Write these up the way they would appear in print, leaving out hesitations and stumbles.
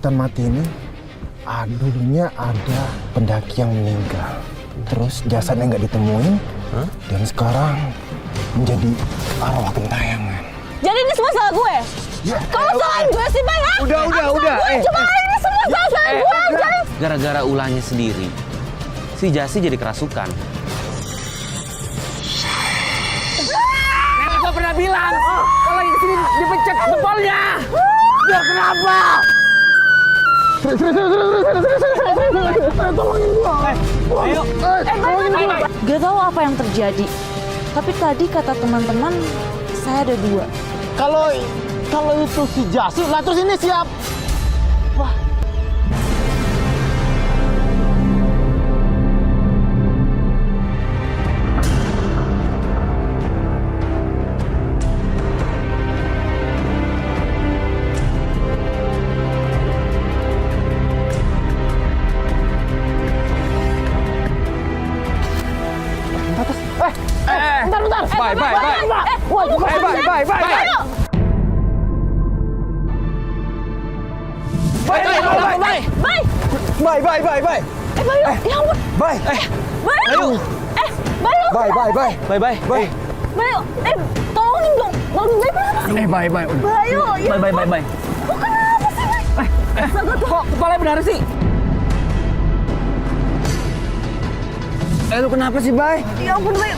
hutan mati ini, dulunya ada pendaki yang meninggal. Terus jasadnya nggak ditemuin, dan sekarang menjadi arwah gentayangan. Jadi ini semua salah gue? Ya, Kalau salahin gue sih, Bang, ha? Udah. Cuma ini semua salah gue, guys. Gara-gara ulahnya sendiri, si Jasi jadi kerasukan. Nenek gua pernah bilang, kalau lagi kesini dipencet jempolnya. Biar kenapa? Tolongin gua. Ayo. Gak tahu apa yang terjadi. Tapi tadi kata teman-teman, saya ada 2. Kalau itu si Jasi, lah terus ini siap. Wah. Bentar. Bye. Bayu, ya ampun. Bayu. Bayu. Bayu, tolongin dong. Bayu, Bayu. Bye. Kok kenapa sih, Bayu? Kok kepalanya benar sih? Lu kenapa sih, Bay? Ya ampun, Bayu.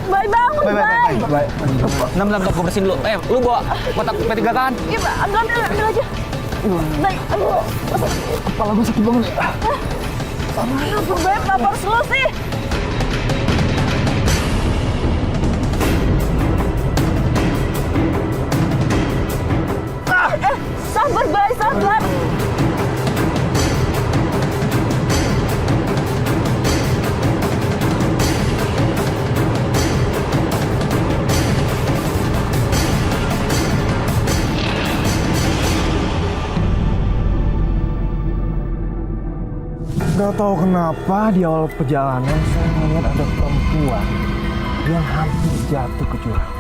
Bayu, bangun, Bayu. Bentar, gue bersihin dulu. Lu bawa kotak P3 kan? Iya, ambil aja. Bayu, aduh. Kepala gue sakit banget. Ya ampun, Bayu, kenapa harus lo sih? Sabar, Bayu, sabar. Gak tahu kenapa di awal perjalanan saya melihat ada perempuan yang hampir jatuh ke jurang.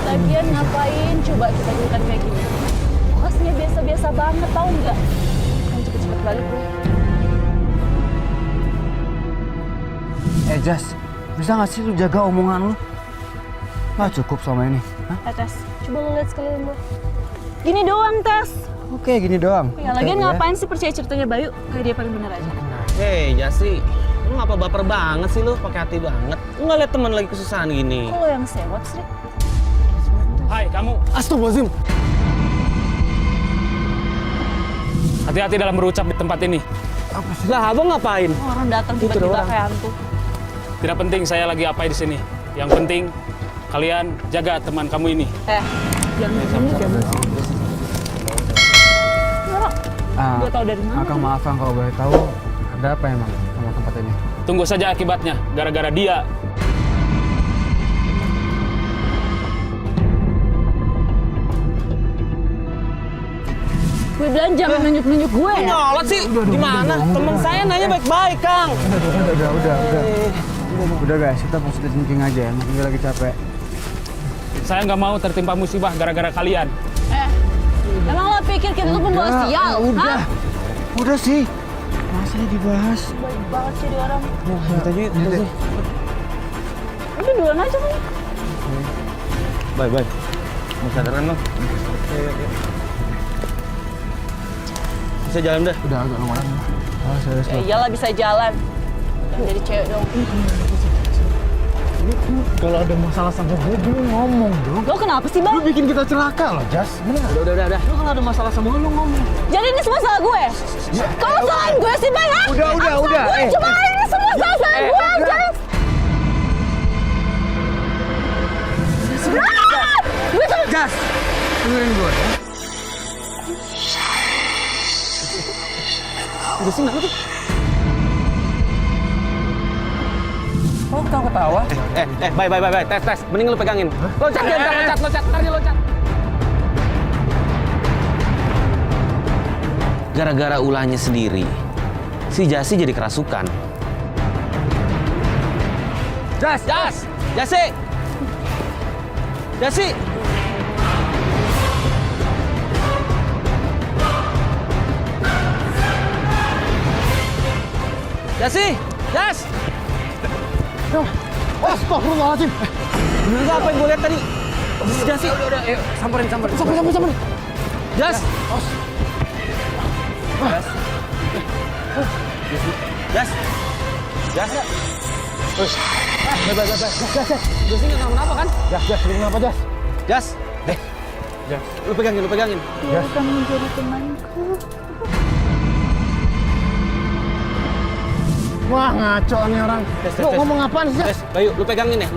Lagian ngapain coba kita hutan kayak gini? Lokasinya biasa-biasa banget, tau nggak? Kan cepet-cepet balik gue. Jas, bisa nggak sih lu jaga omongan lu? Nggak cukup sama ini. Tes, coba lu lihat sekeliling lu. Gini doang, Tes. Oke, gini doang. Ya, lagian ngapain sih percaya ceritanya Bayu? Kayak dia paling bener aja. Hei Jasi, lu ngapa baper banget sih lu? Pakai hati banget. Lu nggak liat teman lagi kesusahan gini. Kok lo yang sewot sih? Hai kamu, Astagfirullahaladzim. hati-hati dalam berucap di tempat ini. Lah abang ngapain? Orang datang tiba-tiba kayak hantu. Tidak penting saya lagi apa di sini. Yang penting kalian jaga teman kamu ini. Jangan begini. Gue tau dari mana? Akang maaf Kang, kalau boleh tahu ada apa emang sama tempat ini? Tunggu saja akibatnya. Gara-gara dia. Gue bilang jangan nunjuk-nunjuk gue ya. Nyolot sih. Gimana? Temen saya nanya baik-baik, Kang. Udah guys, kita positive thinking aja. Emang gue lagi capek. Saya nggak mau tertimpa musibah gara-gara kalian. Emang lo pikir kita tuh pembawa sial? Hah? Udah sih. Masanya dibahas. Baik banget sih dia orang. Tadi Udah duluan aja kan. Baik. Mau sadarkan lo. Bisa jalan dah. Udah agak lumayan. serius Ya iyalah bisa jalan. Jangan jadi cewek dong. Kalau ada masalah sama gue ngomong dong. Lo kenapa sih, Bang? Lu bikin kita celaka loh, Jas. Bener. Udah. Lu kalau ada masalah sama lu ngomong. Jadi ini semua salah gue? Kalau salahin gue sih, Bang, ha? Udah. Cuma ini semua salah gue aja. Gue tuh... Jas, dengerin gue ya. Udah sih nggak tuh? Oh, kamu ketawa? Bye. Tes. Mending lu pegangin. Loncat, ntar dia loncat. Gara-gara ulahnya sendiri, si Jasi jadi kerasukan. Jasi! Jasi! Jas! Astagfirullahaladzim. Enggak, apa yang gue lihat tadi? Si Jasi. Udah, ayo samperin. Jas! Jas! Jasi nggak kenapa-napa kan? Jas, kenapa Jas? Jas! Lu pegangin. Dia akan menjadi temanku. Wah, ngaco nih orang. Lu ngomong apaan sih? Jas, Bayu, lu pegangin. Nenek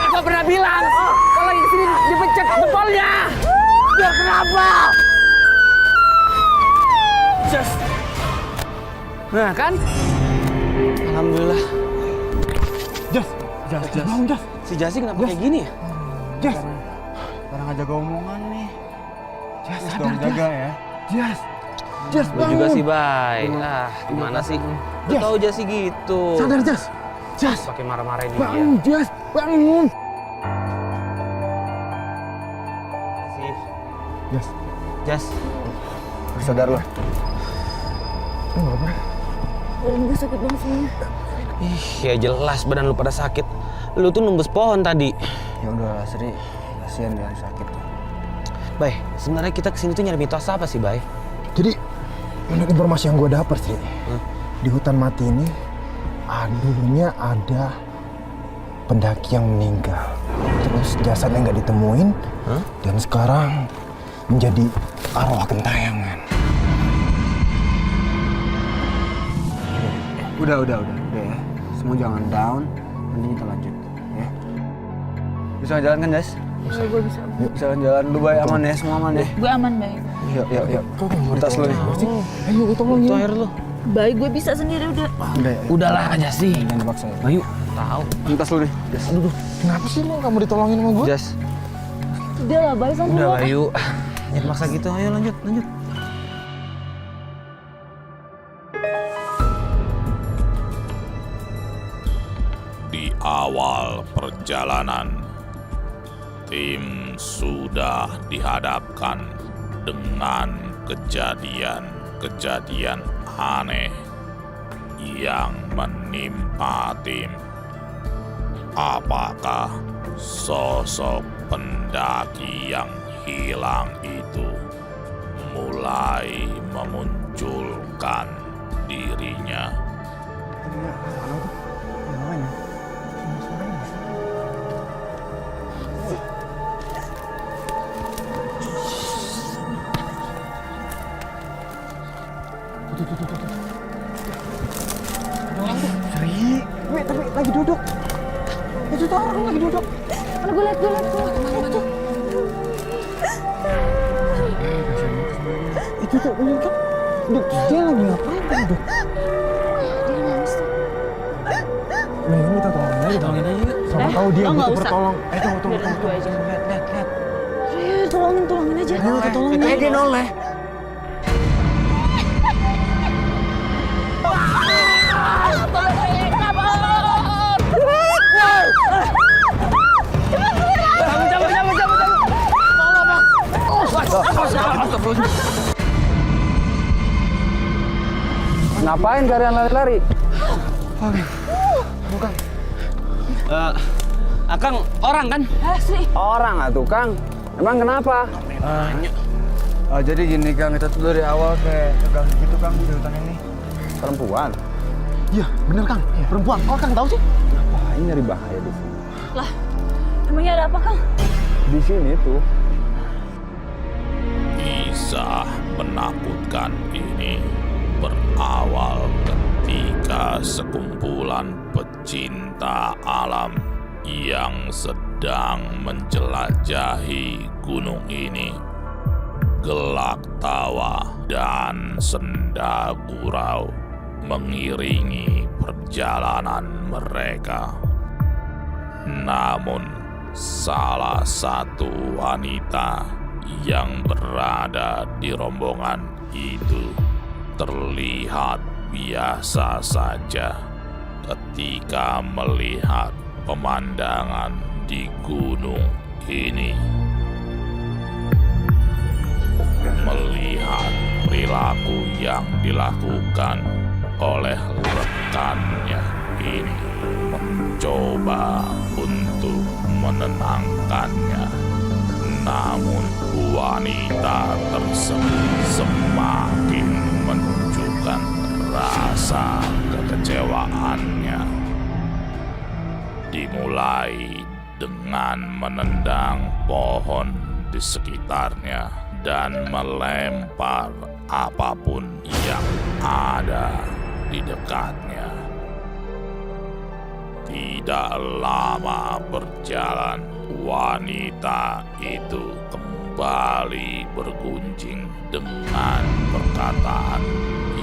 gua pernah bilang kalau di sini dipencet jempolnya. Biar kenapa? Jas. Nah kan? Alhamdulillah. Jas. Bangun, Jas. Si Jasi kenapa kayak gini ya? Jas. Orang ngajaga omongan nih. Jas, Terus sadar, dong jaga ya. Jas. Jas, Lu bangun. juga sih, Bay. Gimana sih? Lu Jas. tahu Jasi gitu. Sadar, Jas. Jas. Pakai marah-marahin dia. Bangun, Jas. Bangun. Jas. Sadar lo. Lu nggak apa? Badan gue sakit banget semuanya. Ih, ya jelas badan lu pada sakit. Lu tuh nembus pohon tadi. Ya udah Sri, kasihan dia sakit. Bay, sebenarnya kita kesini tuh nyari mitos apa sih, Bay? Jadi, menurut informasi yang gue dapet sih, di hutan mati ini, dulunya ada pendaki yang meninggal. Terus jasadnya nggak ditemuin, dan sekarang menjadi arwah gentayangan. Udah ya. Semua jangan down. Nanti kita lanjut ya. Bisa jalan kan, Jas? Gue bisa. Bisa jalan dulu, Bay. Aman ya, semua aman ya. Gue aman, baik. Yuk. Tas lu nih. Ayo, gue tolongin. Itu air lu. Baik, gue bisa sendiri udah. Udah ya. Udahlah, Jasi. Jangan dipaksa ya. Bayu, tahu. Tas lu nih. Jas. Aduh, kenapa sih lo nggak mau ditolongin sama gue? Jas. Udah lah, baik sama Udah, lo. Bayu. Jangan maksa gitu. Ayo lanjut. Di awal perjalanan, tim sudah dihadapkan dengan kejadian-kejadian aneh yang menimpa tim. Apakah sosok pendaki yang hilang itu mulai memunculkan dirinya? Sri, tapi lagi duduk. Itu tuh orang lagi duduk. Mana gue liat. Itu tuh orang kan. Dia lagi ngapain tuh duduk? Dia nangis tuh. Mending kita tolongin aja. Sama tahu dia lo nggak butuh usah. pertolong. Tunggu. Biar gue aja. Lihat. Ayo, tolongin aja. Ayo, kita tolongin. Dia noleh. Ngapain kalian lari-lari? Akang orang kan? Sri. Orang atuh, Kang. Emang kenapa? Jadi gini, Kang. Kita tuh dari awal kayak tegang gitu, Kang, di hutan ini. Perempuan. Iya, bener Kang. Perempuan. Oh, Kang tahu sih? Ngapain nyari bahaya di sini? Lah, emangnya ada apa, Kang? Di sini tuh. Kisah menakutkan ini berawal ketika sekumpulan pecinta alam yang sedang menjelajahi gunung ini gelak tawa dan sendu tanda gurau mengiringi perjalanan mereka. Namun, salah satu wanita yang berada di rombongan itu terlihat biasa saja ketika melihat pemandangan di gunung ini. Melihat perilaku yang dilakukan oleh rekannya ini, mencoba untuk menenangkannya. Namun wanita tersebut semakin menunjukkan rasa kekecewaannya. Dimulai dengan menendang pohon di sekitarnya dan melempar apapun yang ada di dekatnya. Tidak lama berjalan, wanita itu kembali bergunjing dengan perkataan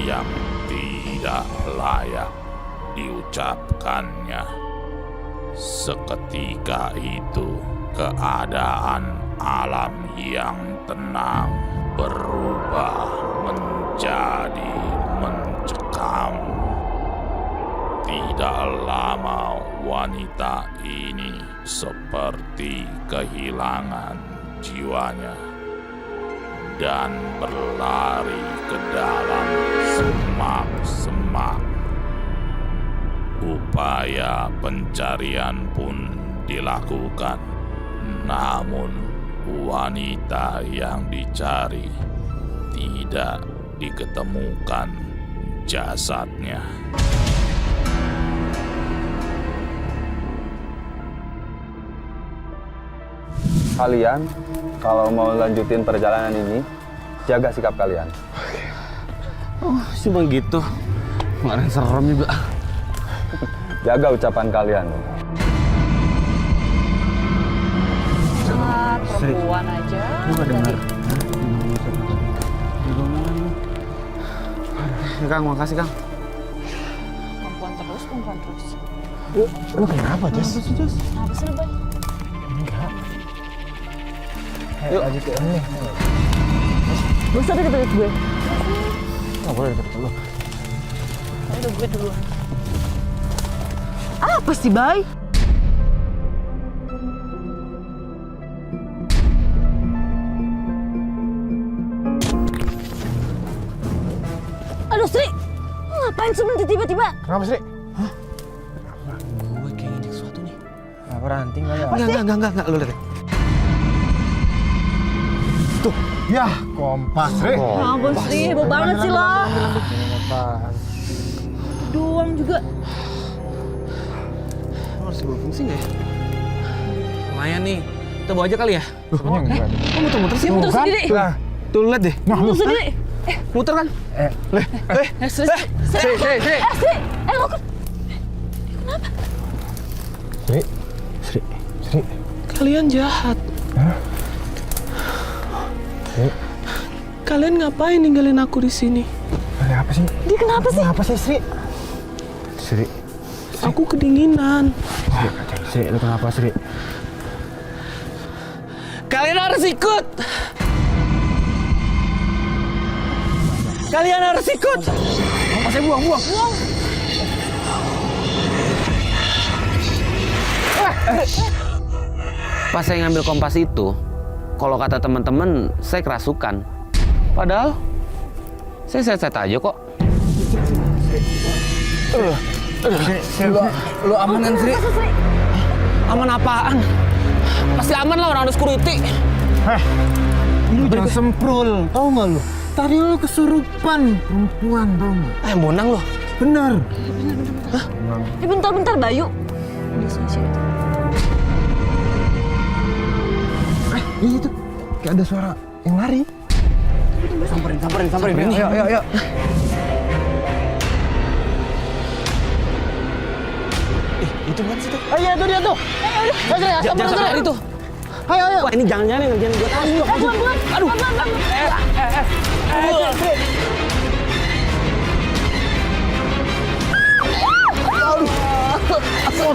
yang tidak layak diucapkannya. Seketika itu, keadaan alam yang tenang berubah menjadi mencekam. Tidak lama wanita ini seperti kehilangan jiwanya dan berlari ke dalam semak-semak. Upaya pencarian pun dilakukan, namun wanita yang dicari tidak diketemukan jasadnya. Kalian kalau mau lanjutin perjalanan ini, jaga sikap kalian. Oh, cuma gitu. Kemarin serem juga. Jaga ucapan kalian. Ah, perempuan aja. Coba dengar. Ya, Kang, makasih, Kang. Perempuan terus, perempuan terus. Lu kenapa, Jess? Kenapa sih lu, Bay? Enggak. Yuk, lanjut ke ini. Gak usah deket-deket gue. Nggak boleh deket lu. Udah gue dulu. Apa sih, Bay? Aduh, Sri! Ngapain sih berhenti tiba-tiba? Kenapa, Sri? Gue kayak ngintip sesuatu nih. Apa ranting kali ya? Enggak, lu lihat. Tuh, ya kompas, Sri. Ya ampun, Sri. Heboh banget sih lo. Doang juga. Harus berfungsi nggak ya? Lumayan nih. Kita bawa aja kali ya? Sebenarnya enggak. Kok muter-muter sih? Dia muter sendiri. Lah, Tuh, lihat deh. Muter sendiri. Muter kan? Sri. Sri. Lo kok Sri. Kalian jahat. Hah? Sri, Kalian ngapain ninggalin aku di sini? ada apa sih? dia kenapa sih? Kenapa sih, Sri? Sri, Aku kedinginan. Sri, lu kenapa, Sri? Kalian harus ikut. Kalian harus ikut. Saya buang. Pas saya ngambil kompas itu, kalau kata teman-teman, saya kerasukan. Padahal, saya sehat-sehat aja kok. Lu aman kan, Sri? Aman apaan? Pasti aman lah, orang ada security. Lu jangan semprul, tau nggak lu? Tadi lu kesurupan perempuan, tau nggak? Bonang loh. Bener. Bentar, Bayu. Iya itu, kayak ada suara yang lari. Samperin. Ayo. Itu bukan situ. Iya tuh dia tuh. Jangan sampai lari tuh. Ayo. Wah, ini jangan-jangan yang ngerjain gue tahu. Buan. Aduh.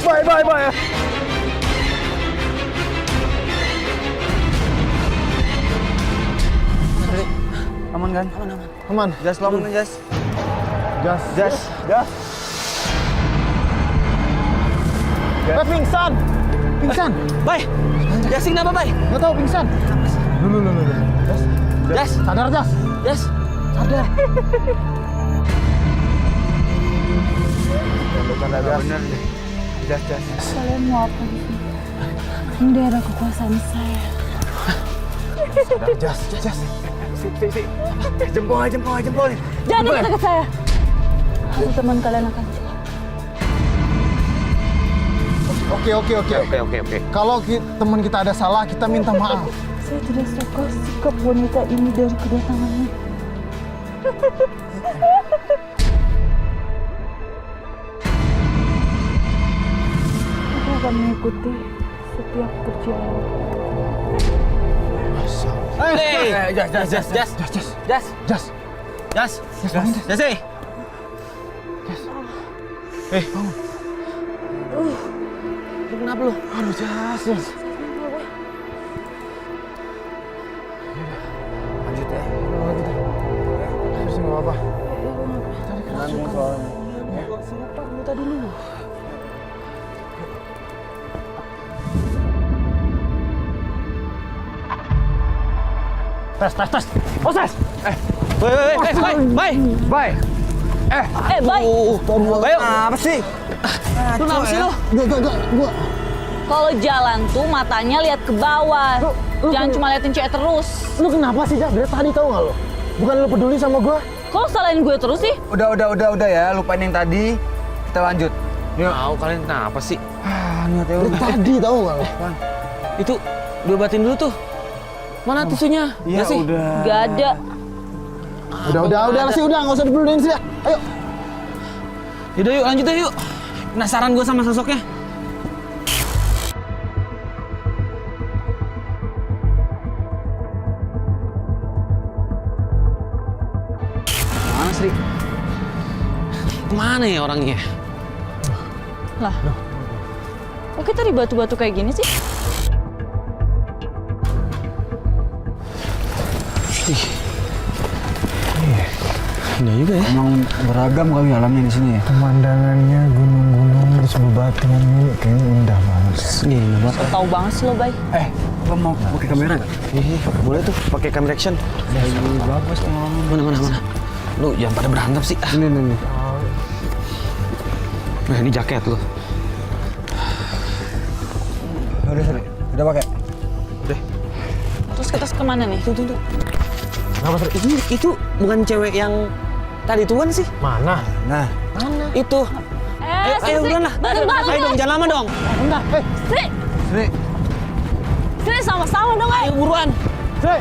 Bye. Aman kan? Aman. Jas, lo aman kan, Jas? Jas. Pingsan. Bay, Jas kenapa, Bay? Nggak tahu pingsan. Lu. Jas, Sadar, Jas. Jas. Sadar. Bener. Jas. Kalian mau apa di sini? Ini daerah kekuasaan saya. Sadar, Jas. Jempol. Jangan dekat saya. Aku teman kalian akan celaka. Oke. Kalau teman kita ada salah, kita minta maaf. Saya tidak suka sikap wanita ini dari kedatangannya. Aku akan mengikuti setiap perjalanan. Hey, Jas. Bangun. Lu kenapa lu? Aduh, Jas. Lanjut ya. Harusnya nggak apa-apa. Nanggung soalnya. Tadi dulu. Tes. Proses. Bay. Bye. Baik. Bayu, Apa sih? lu kenapa sih lu? Gua. Kalau jalan tuh matanya lihat ke bawah. Jangan cuma liatin cewek terus. Lu kenapa sih, Jas? Dari tadi tahu nggak lo? Bukan lu peduli sama gua. Kok salahin gue terus sih? Udah ya, lupain yang tadi. Kita lanjut. Yuk. Tahu kalian kenapa sih? Niat ya Dari tadi tahu nggak lo? Itu diobatin dulu tuh. Mana tisunya? Ya Nggak sih? udah. Gak ada. Udah sih, udah nggak usah dipeduliin sih. Ayo. Yaudah yuk, lanjut yuk. Penasaran gue sama sosoknya. Mana Sri? Kemana ya orangnya? Lah. Kok kita di batu-batu kayak gini sih? Iya juga ya. Emang beragam kali alamnya di sini ya. Pemandangannya gunung-gunung terus bebatuan ini kayaknya indah banget. Iya, banget. Tahu banget sih lo, Bay. Lo mau pakai kamera nggak? Iya, boleh tuh pakai camera action. Bagus emang. Mana. Lu jangan pada berantem sih. Ini. Nah, ini jaket lu. Udah Sri, udah pakai. Terus kita kemana nih? Tuh. Kenapa, Sri? Itu bukan cewek yang tadi itu kan sih? Mana? Nah, Itu. Ayo buruan lah. Bareng. Ayo dong, jangan lama dong. Enggak. Sri. Sri sama-sama dong, Ayo buruan. Sri.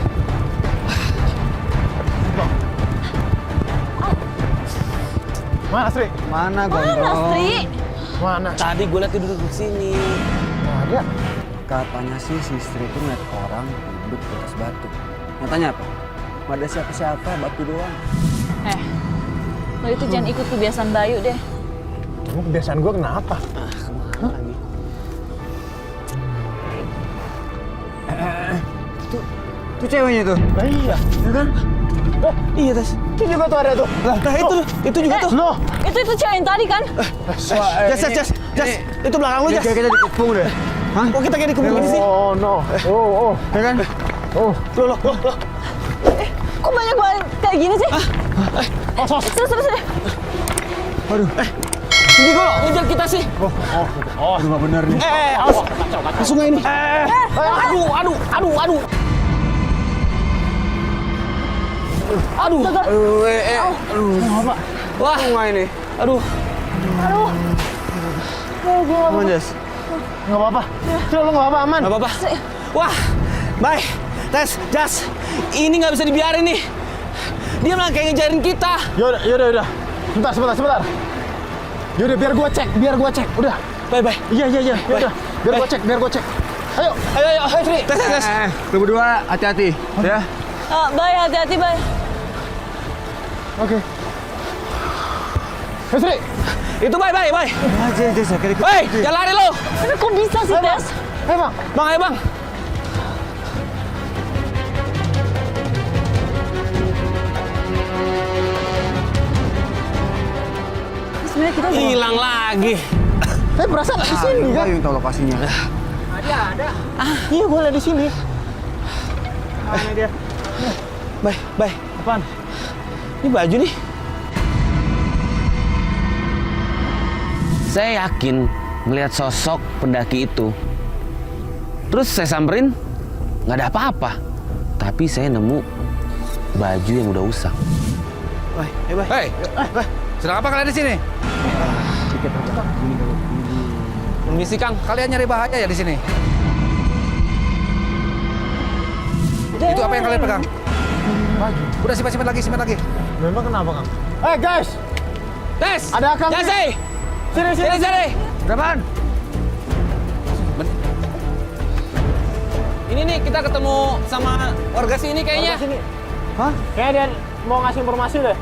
Mana, Sri? Mana gondrong? Mana, Sri? Mana? Tadi gue liat dia duduk di sini. Nggak ada. Katanya sih si Sri itu ngeliat orang duduk di atas batu. Nyatanya apa? Nggak ada siapa-siapa, batu doang. Lo itu jangan ikut kebiasaan Bayu deh. Kamu kebiasaan gua kenapa? Itu ceweknya tuh. Iya. Ya kan? Iya, Tas. Itu juga tuh ada tuh. Nah, itu juga tuh. Loh. Itu cewek yang tadi kan? Jas. Itu belakang lu, Jas. Kayak kita dikepung deh. Hah? Kok kita kayak dikepung gini sih? Oh, no. Oh. Ya kan? Loh. Kok banyak banget kayak gini sih? Sos. Sini. Ini kok ngejar kita sih? Aduh, nggak bener nih. Awas. Ke sungai ini. Aduh. Wah. Sungai ini. Aduh. Aman, Jas? Nggak apa-apa. Sri, lu nggak apa-apa, aman. Gak apa-apa. Wah. Baik. Tes, Jas. Ini nggak bisa dibiarin nih. Dia malah kayak ngejarin kita. Yaudah. Sebentar. Yaudah, biar gua cek. Udah. Bye. Iya. Yaudah. Biar gua cek. Ayo. Ayo. Sri. Tes. Lu berdua hati-hati, ya. Bay, hati-hati, Bay. Oke. Sri. Itu Bay. Aja, saya kira ikut. Bay, jangan lari lo. Tapi kok bisa sih, Tes? Bang. Bang, ayo bang. Sebenarnya kita Hilang lagi. Saya perasaan di sini kan? Yang tahu lokasinya. Iya, boleh di sini. Bay. Apaan? Ini baju nih. Saya yakin melihat sosok pendaki itu. Terus saya samperin, nggak ada apa-apa. Tapi saya nemu baju yang udah usang. Hei, sedang apa kalian di sini? Permisi Kang. Kalian nyari bahaya ya di sini? Itu apa yang kalian pegang? Baju. Udah simpan lagi. Memang kenapa, Kang? Guys! Tes! Ada Kang. Jase! Sini. Berapaan? Ini nih kita ketemu sama warga sini kayaknya. Kayak dia mau ngasih informasi deh.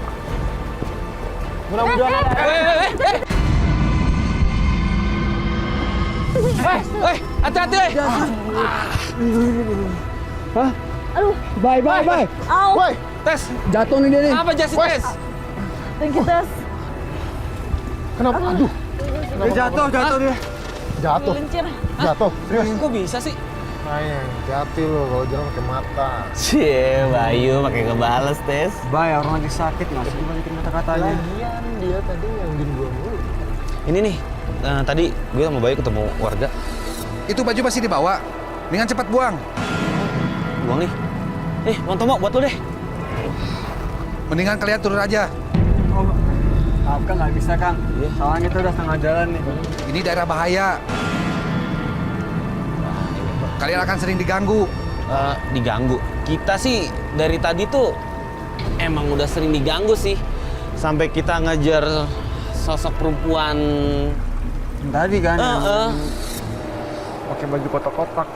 Mudah-mudahan ada. Hati-hati. Bye. Au, Woi, Tes. Jatuh nih dia nih. Apa Jase Tes? thank you, Tes. kenapa? Aduh, Jatuh dia. jatuh. Gelincir. Serius. Kok bisa sih? Sayang, hati lo kalau jalan pakai mata. Cie, Bayu pakai ngebales Tes. Bay, orang lagi sakit, masih dibalikin kata-katanya. Lagian dia tadi ngangguin gua mulu. Ini nih, tadi gue sama Bayu ketemu warga. Itu baju masih dibawa. Mendingan cepat buang. Buang nih. Bang Tomo, buat lo deh. Mendingan kalian turun aja. Maaf Kang, nggak bisa Kang. Soalnya kita udah setengah jalan nih. Ini daerah bahaya. Kalian akan sering diganggu. Diganggu. Kita sih dari tadi tuh emang udah sering diganggu sih. Sampai kita ngejar sosok perempuan. Tadi kan Heeh. pakai baju kotak-kotak.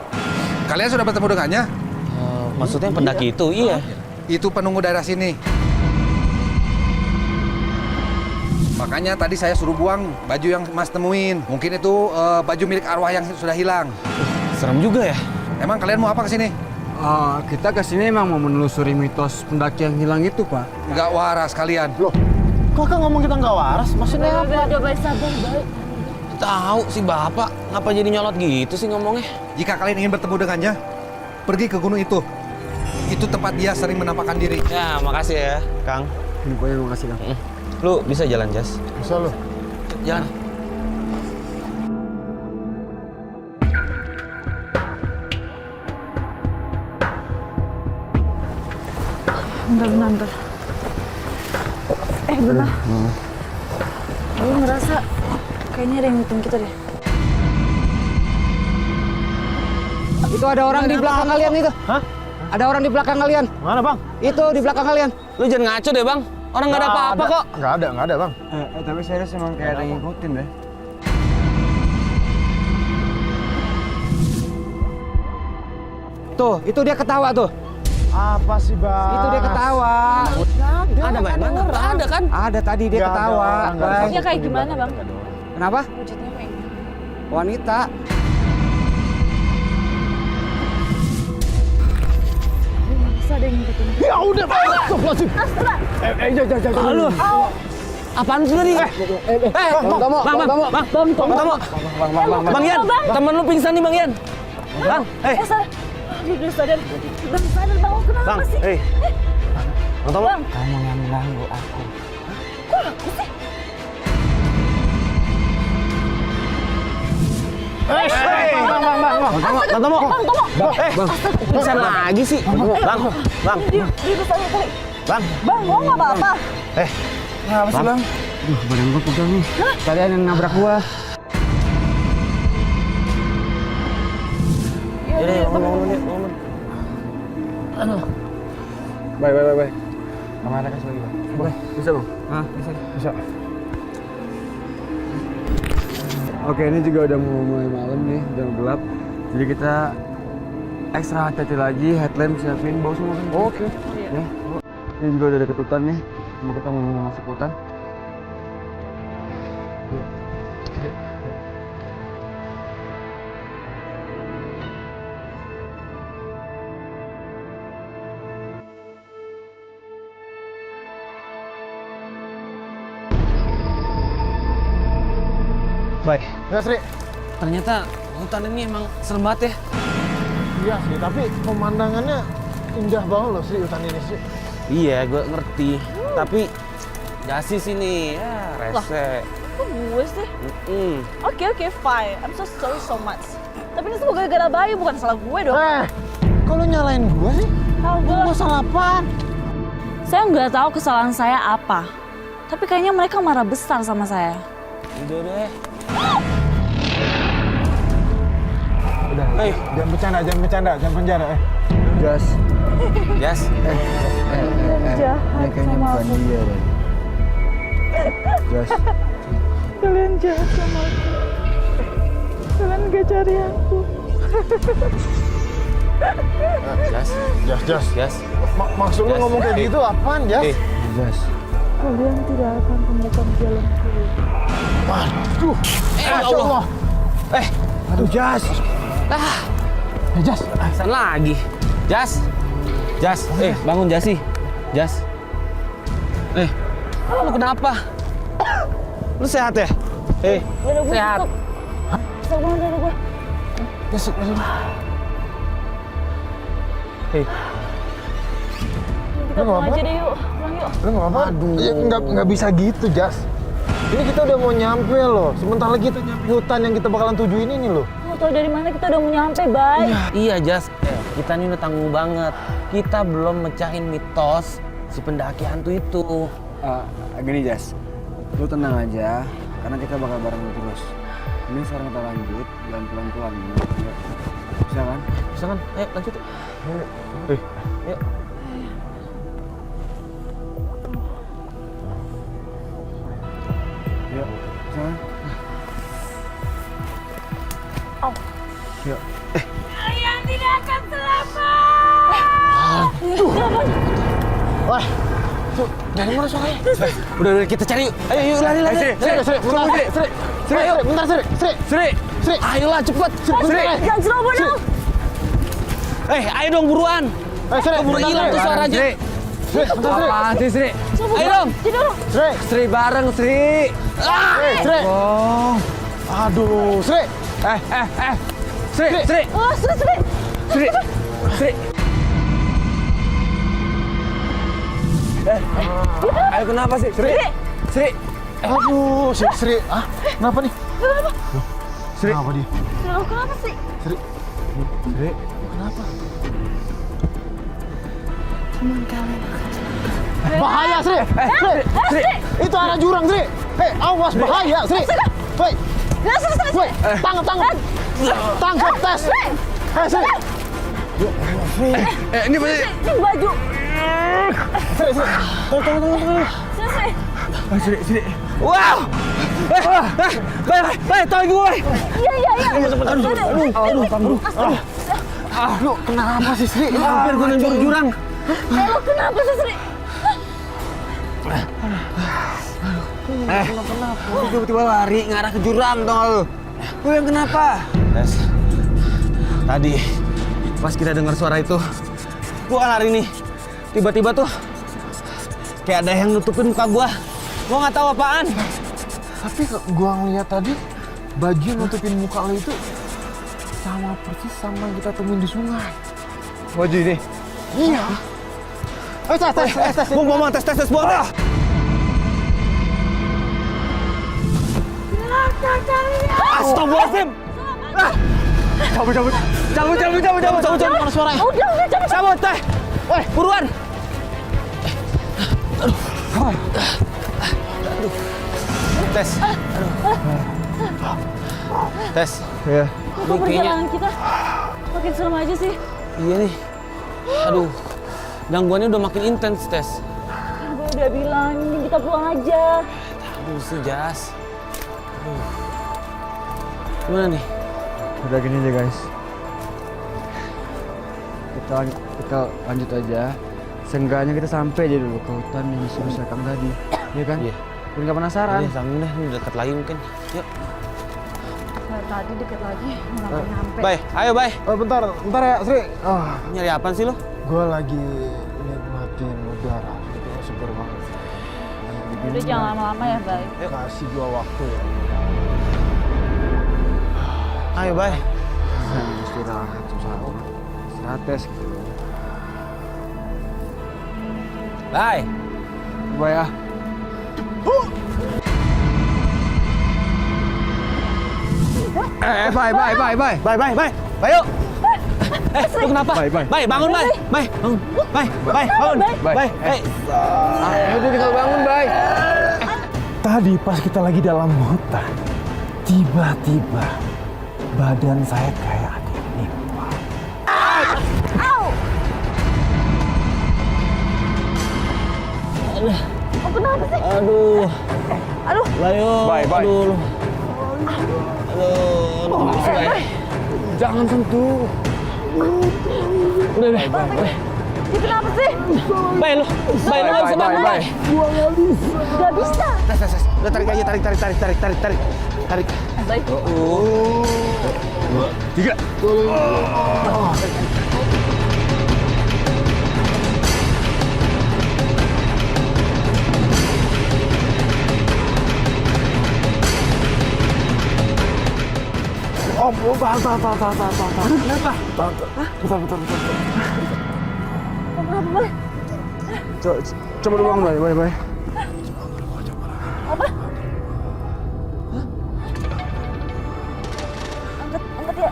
Kalian sudah bertemu dengannya? Maksudnya pendaki itu, iya. Itu penunggu daerah sini. Makanya tadi saya suruh buang baju yang Mas temuin. Mungkin itu baju milik arwah yang sudah hilang. Serem juga ya. Emang kalian mau apa ke sini? Kita kesini emang mau menelusuri mitos pendaki yang hilang itu, Pak. Nggak waras kalian. Loh, Kakak ngomong kita nggak waras? Maksudnya apa? Udah, baik, sabar, baik. Tahu sih Bapak, ngapa jadi nyolot gitu sih ngomongnya? Jika kalian ingin bertemu dengannya, pergi ke gunung itu. Itu tempat dia sering menampakkan diri. Ya, makasih ya, Kang. Infonya makasih, Kang. Lu bisa jalan, Jas? Bisa lo. Jalan. Bentar. Bentar. Gue ngerasa kayaknya ada yang ngikutin kita deh. Itu ada orang di belakang kalian itu. Hah? Ada orang di belakang kalian. Mana, Bang? Itu di belakang kalian. Lu jangan ngaco deh, Bang. Orang nggak ada apa-apa kok. Nggak ada, Bang. Tapi serius emang kayak ada yang ngikutin deh. Tuh, itu dia ketawa tuh. Apa sih, Bang? Itu dia ketawa. Ada Bang? Nggak ada kan? Ada tadi dia Nggak ada ketawa. orang, nggak ada Bay. Dia kayak gimana, Bang? Kenapa? Wujudnya kayak gimana? Wanita. Masa ada yang ngikutin kita? Ya udah, Bang. Astagfirullahaladzim. Jangan. Halo. Apaan sih tadi? Bang Yan, temen lu pingsan nih Bang Yan. Bang, Udah sadar. Bang, sadar, Bang. Kenapa sih? Bang Tomo. Bang. Kamu yang mengganggu aku. Kok aku sih? Bang Tomo. Pingsan lagi sih. Bang. Dia kesana kali. Bang. Bang, lo nggak apa-apa? Kenapa sih, Bang? Duh, badan gua pegang nih. Kalian yang nabrak gua. Yaudah, bangun. Bye. Kamera kasih lagi, Bang. Boleh? Bisa, Bang? Hah? Bisa. Oke, ini juga udah mau mulai malam nih, udah gelap. Jadi kita ekstra hati-hati lagi, headlamp siapin, bawa semua kan? Oke. Ya. Ini juga udah deket hutan nih, mau kita mau masuk hutan. Bay, Ya Sri. ternyata hutan ini emang serem banget ya. Iya sih, tapi pemandangannya indah banget loh Sri, hutan ini Sri. Iya, gue ngerti. Tapi Jasi sini, ya rese. Kok gue sih? Mm-mm. Oke, fine. I'm so sorry so much. Tapi ini semua gara-gara Bayu, bukan salah gue dong. Kok lu nyalain gue sih? Tahu gue. Gue salah apaan? Saya nggak tahu kesalahan saya apa. Tapi kayaknya mereka marah besar sama saya. Udah deh. Udah, jangan bercanda, jangan penjara. Jas. Jas. Ini kayaknya bukan dia deh. Jas. Kalian jahat sama aku. Kalian gak cari aku. Jas. Maksud lu Jas. ngomong kayak gitu apaan, Jas? Jas. Kalian tidak akan temukan jalanku. Waduh. Masya Allah. Aduh, Jas. Jas. Pesan lagi. Jas. Bangun Jasi. Jas. Lu kenapa? Lu sehat ya? Dada gue Sehat. sakit. Sakit banget dada gue. Masuk. Kita pulang aja deh yuk. Pulang yuk. Lu nggak apa-apa? Aduh. Ya, nggak bisa gitu, Jas. Ini kita udah mau nyampe loh. Sebentar lagi kita nyampe hutan yang kita bakalan tujuin ini loh. Mau tau dari mana kita udah mau nyampe, Bay? Iya Jas. Kita ini udah tanggung banget. Kita belum mecahin mitos si pendaki hantu itu. Gini Jas, lu tenang aja, karena kita bakal bareng terus. Ini sekarang kita lanjut, jalan pelan-pelan. Bisa kan? Bisa kan? Ayo lanjut. Yuk. Yuk, bisa kan? Yuk. Kalian tidak akan selamat. Wah. Dari mana suaranya? Udah kita cari yuk. Ayo yuk lari. Sri. Ayolah cepet. Jangan ceroboh dong. Ayo dong buruan. Sri. Keburu hilang tuh suaranya. Sri. Apaan sih, Sri? Ayo dong. Tidur. Sri bareng, Sri. Sri. Oh. Aduh, Sri. Sri. Oh, Sri. Ayo kenapa sih? Sri. Aduh, Sri. Kenapa nih? Sri. Kenapa dia? Loh, kenapa sih? Sri. Kenapa? Bahaya, Sri. Sri. Itu arah jurang, Sri. Awas bahaya, Sri. Hei. Woi, tangkap. Tangkap tes. Sri. Ini apa sih? Ini baju. Sri. Sri. Sri. Wow. Tolong gue. Iya. Aduh, tangguh. Lu kenapa sih, Sri? Hampir gue nembur jurang. Lo kenapa sih, Sri? Lu tiba-tiba lari ngarah ke jurang dong lu. Lu yang kenapa? Tadi pas kita dengar suara itu, gua kan lari nih. Tiba-tiba tuh kayak ada yang nutupin muka gua. Gua nggak tahu apaan. Tapi gua ngeliat tadi baju yang nutupin muka lo itu sama persis sama yang kita temuin di sungai. Baju ini. Iya. Tes. Buang, tes, buang. Astagfirullahaladzim. Cabut. Mana suaranya? Udah, cabut. Cabut, teh. Buruan. Tes. Tes. Ya. Kok perjalanan kita makin serem aja sih? Iya nih. Aduh. Gangguannya udah makin intens, Tes. Kan gue udah bilang, ini kita pulang aja. Aduh, sih, Jas. Gimana nih? Udah gini aja guys. Kita lanjut aja. Seenggaknya kita sampai aja dulu ke hutan yang disuruh Sekang tadi. Iya kan? Iya. Biar nggak penasaran. Ini sambung deh, ini dekat lagi mungkin. Yuk. Nah, tadi deket lagi, nggak nyampe. Bye, ayo bye. Bentar ya, Sri. Nyari apaan sih lo? Gue lagi nikmatin udara. Itu seger banget. Udah jangan lama-lama ya, Bay. Kasih gua waktu ya. Ayo, Bay. Istirahat, susah amat. Istirahat tes gitu. Bye. Bye ya. Bye. Bye yuk. Lu kenapa? Bye, bangun, Bye. Bye, bangun. Bye, bangun. Bye. Udah tinggal bangun, Bye. Tadi pas kita lagi dalam hutan, tiba-tiba badan saya kayak ada yang nimpa. Oh, kenapa sih? Aduh. Bayo. Bye. Aduh. Kenapa sih, Bye? Jangan sentuh. Udah. Ini kenapa sih? Bye, lu nggak bisa bangun, Bye. Gak bisa. Udah tarik aja, tarik. Baik. Oh, bentar. Kenapa? Bentar. Kenapa, Bay? Coba lu bangun, Bye. Apa? Angkat ya.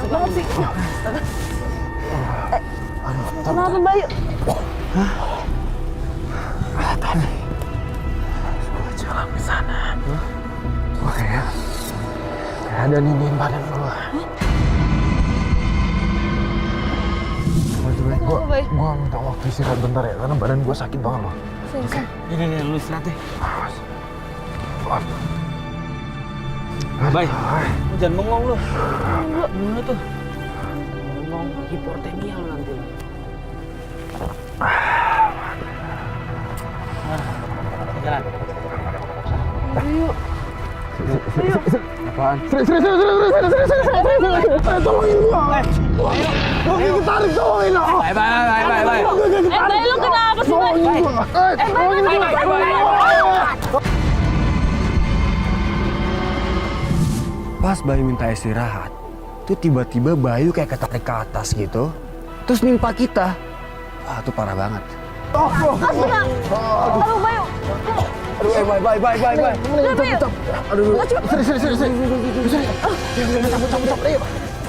Kenapa sih? Kenapa, Bayu? Tadi gua jalan ke sana. Gua kayak ada ninggiin badan gua. Gua minta waktu istirahat bentar ya, karena badan gua sakit banget loh. Ini, lu istirahat deh. Bye. Lu jangan bengong lu. Lu tuh. Bengong hipotermia lu nanti. Jalan. Apaan? Serius. Tolongin gua. Gua ketarik, tolongin. Bye. Bay, lu kenapa sih, Bay? Pas Bayu minta istirahat, tuh tiba-tiba Bayu kayak ketarik ke atas gitu. Terus nimpa kita. Wah, itu parah banget. Aduh, Bayu. Aduh, Bye. Aduh, serius. Cabut, ayo.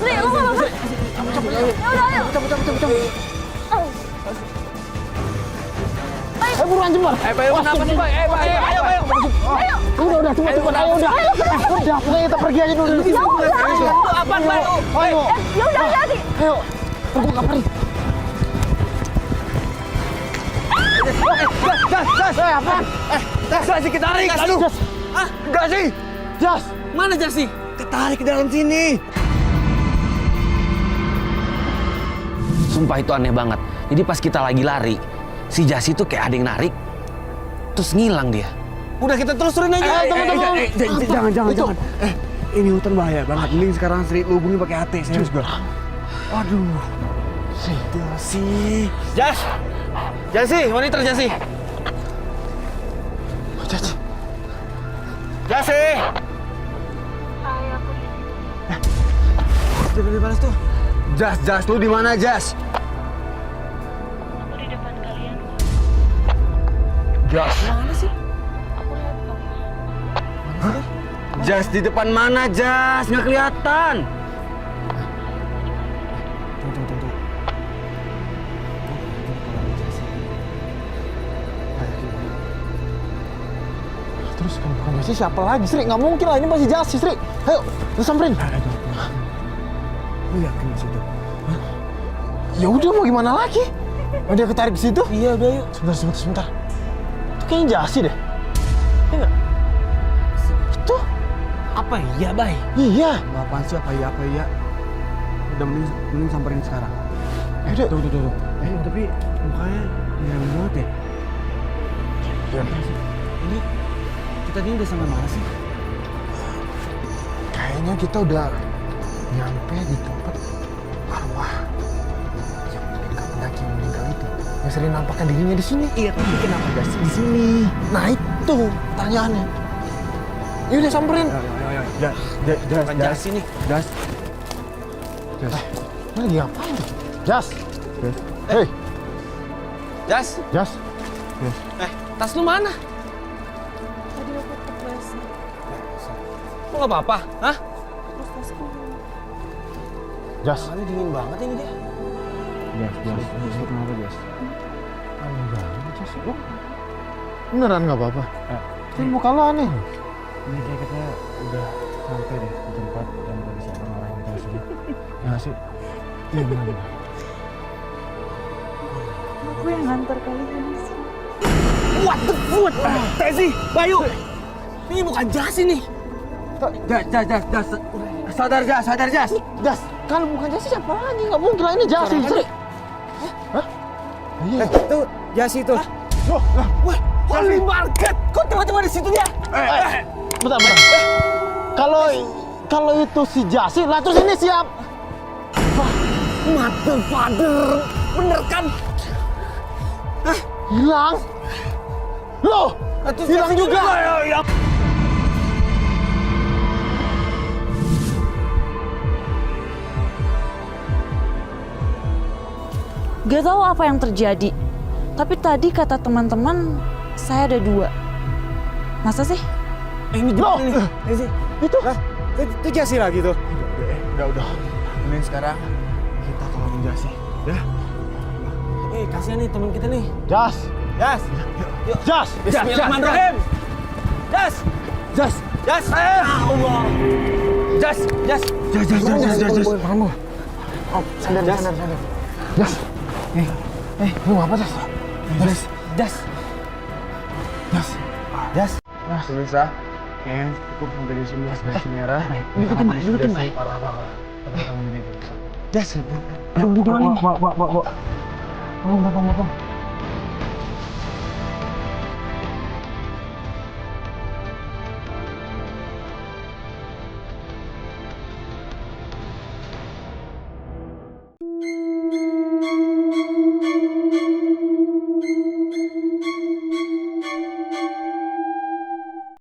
Sri, lu nggak apa-apa. Ya udah, ayo. Ayo buruan jemur. Bayu, kenapa sih, Bay? Ayo. Udah, cepet, ayo udah. Udah, pokoknya kita pergi aja dulu. Ya udah. Apaan, Bay? Ayo. Ya udah, hati. Ayo. Tunggu kapan? Jas, apa? Jas, ketarik. Aduh. Enggak sih. Jas. Mana Jasi? Ketarik ke dalam sini. Sumpah itu aneh banget. Jadi pas kita lagi lari, si Jasi tuh kayak ada yang narik, terus ngilang dia. Udah kita telusurin aja. Jangan. Ini hutan bahaya banget. Mending sekarang Sri lu hubungi pakai HT. Serius gue. Aduh. Jasi. Jasi, monitor Jasi. Jasi. Udah dibalas tuh. Jas, lu di mana, Jas? Aku di depan kalian. Jas. Mana sih? Aku lihat kamu. Jas di depan mana, Jas? Nggak kelihatan. Tunggu. Terus kan bukan Jasi, siapa lagi, Sri? Nggak mungkin lah, ini masih Jasi, Sri. Ayo, lu samperin. Lu yakin di situ? Ya udah, mau gimana lagi? Oh, dia ketarik ke situ? Iya, udah yuk. Sebentar. Itu kayaknya Jasi deh. Iya nggak? Itu? Apa iya, Bay? Iya. Apaan sih? Apa iya? Udah mending samperin sekarang. Udah. Tuh. Tapi mukanya mirip banget ya. Iya. Ini kita udah sampai mana sih? Kayaknya kita udah nyampe di tempat arwah yang meninggal, pendaki yang meninggal itu, yang sering nampakkan dirinya di sini. Iya, tapi kenapa Jasi di sini? Nah itu pertanyaannya. Yaudah samperin. Jas ini. Jas. Ini lagi ngapain? Jas. Hei, Jas, Jas. tas lu mana? Tadi aku kepleset. Lu nggak apa-apa? Hah? Terus tasku. Jas. Ini dingin banget ini dia. Jas. Kenapa Jas? Aneh banget, Jas. Oh, beneran nggak apa-apa? Tapi muka lo aneh. Ini kayak kita udah sampai deh di tempat yang udah disiapkan orang kita sini. Ya nggak sih? Iya benar. Aku yang nganter kalian sih. What the fuck? Tesi, Bayu. Ini bukan Jas ini. Jas. Sadar Jas. Jas, kalau bukan Jas siapa lagi? Nggak mungkin lah ini Jas sih. Hah? Iya. Tuh, Jas itu. Loh, lah. Wah, Holy Market. Kok tiba-tiba di situ dia? Bentar. Kalau itu si Jasi, lah terus ini siap. Mother father. Bener kan? Hilang. Loh, hilang juga. Gak tahu apa yang terjadi. Tapi tadi kata teman-teman saya ada 2. Masa sih? Ini Loh, itu Jas lagi tuh. udah. Mending sekarang kita tolongin Jas ya. Kasihan nih teman kita nih. Jas. Jas. Bismillahirrahmanirrahim. Jas. Allah. Jas. Jas. Oh, sadar. Jas. Lu ngapa, Jas? Jas. Pemirsa, kayaknya cukup sampai di sini garis merah. Dudukin, Bay. Jas. Bawa.